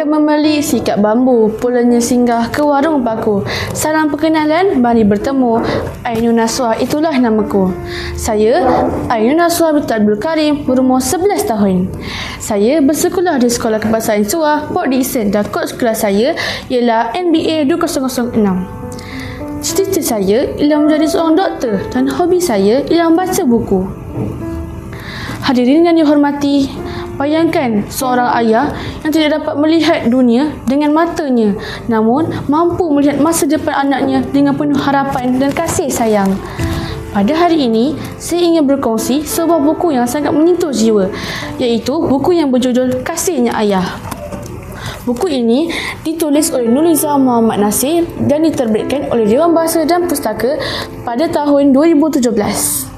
Haikal membeli sikat bambu, pulanya singgah ke warung paku. Salam perkenalan, mari bertemu. Ainun Naswah, itulah namaku. Saya Ainun Naswah binti Abdul Karim, berumur 11 tahun. Saya bersekolah di Sekolah Kebangsaan Suah, Port Dickson, dan kod sekolah saya ialah NBA 2006. Cita-cita saya ialah menjadi seorang doktor dan hobi saya ialah membaca buku. Hadirin yang dihormati, bayangkan seorang ayah yang tidak dapat melihat dunia dengan matanya, namun mampu melihat masa depan anaknya dengan penuh harapan dan kasih sayang. Pada hari ini, saya ingin berkongsi sebuah buku yang sangat menyentuh jiwa, iaitu buku yang berjudul Kasihnya Ayah. Buku ini ditulis oleh Nurliza Muhammad Nasir dan diterbitkan oleh Dewan Bahasa dan Pustaka pada tahun 2017.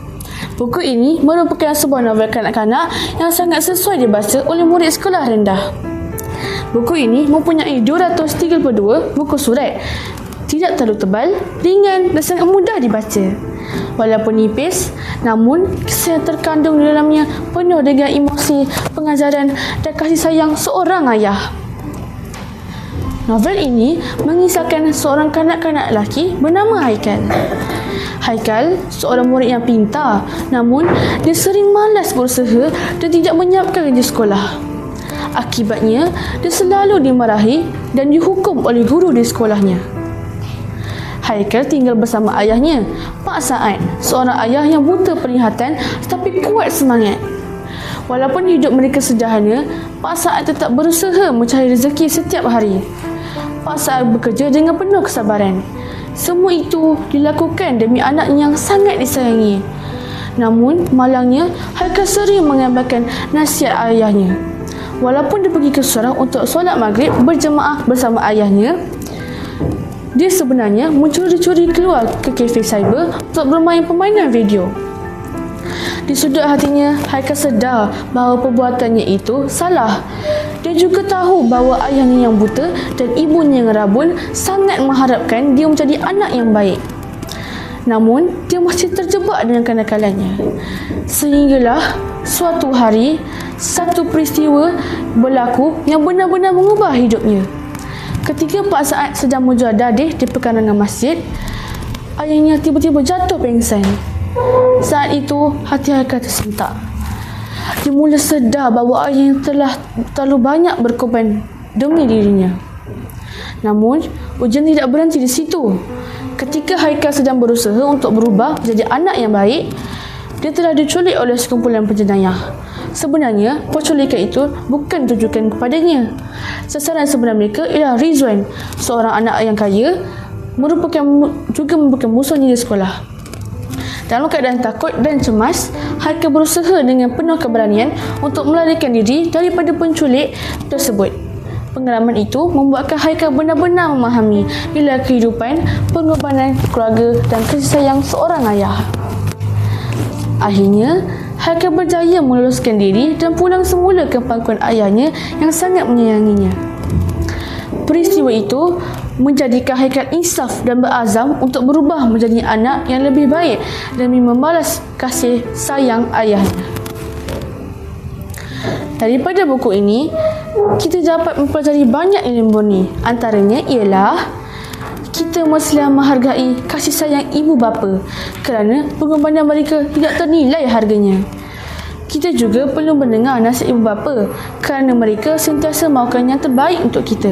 Buku ini merupakan sebuah novel kanak-kanak yang sangat sesuai dibaca oleh murid sekolah rendah. Buku ini mempunyai 232 buku surat. Tidak terlalu tebal, ringan dan sangat mudah dibaca. Walaupun nipis, namun kisah yang terkandung di dalamnya penuh dengan emosi, pengajaran dan kasih sayang seorang ayah. Novel ini mengisahkan seorang kanak-kanak lelaki bernama Haikal. Haikal seorang murid yang pintar, namun dia sering malas berusaha dan tidak menyiapkan kerja sekolah. Akibatnya, dia selalu dimarahi dan dihukum oleh guru di sekolahnya. Haikal tinggal bersama ayahnya, Pak Saad, seorang ayah yang buta penglihatan tetapi kuat semangat. Walaupun hidup mereka sederhana, Pak Saad tetap berusaha mencari rezeki setiap hari. Pak Saad bekerja dengan penuh kesabaran. Semua itu dilakukan demi anaknya yang sangat disayangi. Namun, malangnya, Haikal sering mengabaikan nasihat ayahnya. Walaupun dia pergi ke surau untuk solat maghrib berjemaah bersama ayahnya, dia sebenarnya mencuri-curi keluar ke kafe cyber untuk bermain permainan video. Di sudut hatinya, Haikal sedar bahawa perbuatannya itu salah. Dia juga tahu bahawa ayahnya yang buta dan ibunya yang rabun sangat mengharapkan dia menjadi anak yang baik. Namun, dia masih terjebak dengan kenakalannya. Sehinggalah suatu hari, satu peristiwa berlaku yang benar-benar mengubah hidupnya. Ketika Pak Saad sedang menjual dadih di perkarangan masjid, ayahnya tiba-tiba jatuh pingsan. Saat itu, hati Haikal tersentak. Dia mula sedar bahawa ayahnya telah terlalu banyak berkorban demi dirinya. Namun, ujian tidak berhenti di situ. Ketika Haikal sedang berusaha untuk berubah menjadi anak yang baik, dia telah diculik oleh sekumpulan penjenayah. Sebenarnya, penculikan itu bukan ditujukan kepadanya. Sasaran sebenar mereka ialah Rizwan, seorang anak yang kaya, juga merupakan musuhnya di sekolah. Dalam keadaan takut dan cemas, Haikal berusaha dengan penuh keberanian untuk melarikan diri daripada penculik tersebut. Pengalaman itu membuatkan Haikal benar-benar memahami nilai kehidupan, pengorbanan keluarga dan kasih sayang seorang ayah. Akhirnya, Haikal berjaya meluluskan diri dan pulang semula ke pangkuan ayahnya yang sangat menyayanginya. Peristiwa itu menjadikan Haikal insaf dan berazam untuk berubah menjadi anak yang lebih baik demi membalas kasih sayang ayahnya. Daripada buku ini, kita dapat mempelajari banyak ilmu murni. Antaranya ialah kita mestilah menghargai kasih sayang ibu bapa kerana pengorbanan mereka tidak ternilai harganya. Kita juga perlu mendengar nasihat ibu bapa kerana mereka sentiasa mahukan yang terbaik untuk kita.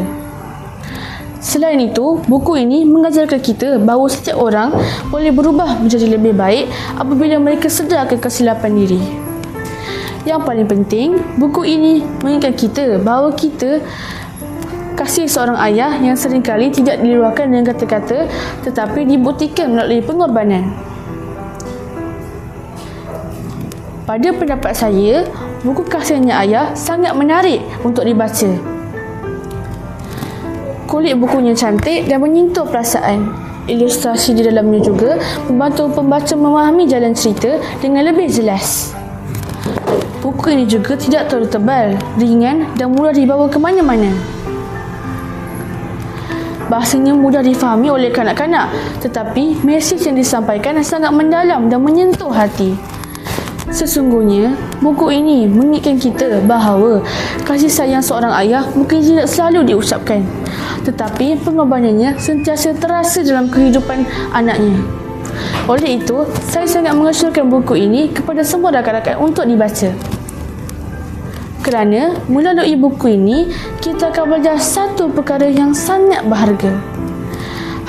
Selain itu, buku ini mengajarkan kita bahawa setiap orang boleh berubah menjadi lebih baik apabila mereka sedar akan kesilapan diri. Yang paling penting, buku ini mengingatkan kita bahawa kita kasih seorang ayah yang seringkali tidak diluahkan dengan kata-kata tetapi dibuktikan melalui pengorbanan. Pada pendapat saya, buku Kasihnya Ayah sangat menarik untuk dibaca. Kulit bukunya cantik dan menyentuh perasaan. Ilustrasi di dalamnya juga membantu pembaca memahami jalan cerita dengan lebih jelas. Buku ini juga tidak terlalu tebal, ringan dan mudah dibawa ke mana-mana. Bahasanya mudah difahami oleh kanak-kanak, tetapi mesej yang disampaikan sangat mendalam dan menyentuh hati. Sesungguhnya, buku ini mengingatkan kita bahawa kasih sayang seorang ayah mungkin tidak selalu diucapkan, tetapi pengorbanannya sentiasa terasa dalam kehidupan anaknya. Oleh itu, saya sangat mengesyorkan buku ini kepada semua rakan-rakan untuk dibaca. Kerana melalui buku ini, kita akan belajar satu perkara yang sangat berharga.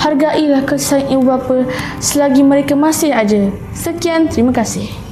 Hargailah kasih sayang ibu bapa selagi mereka masih ada. Sekian, terima kasih.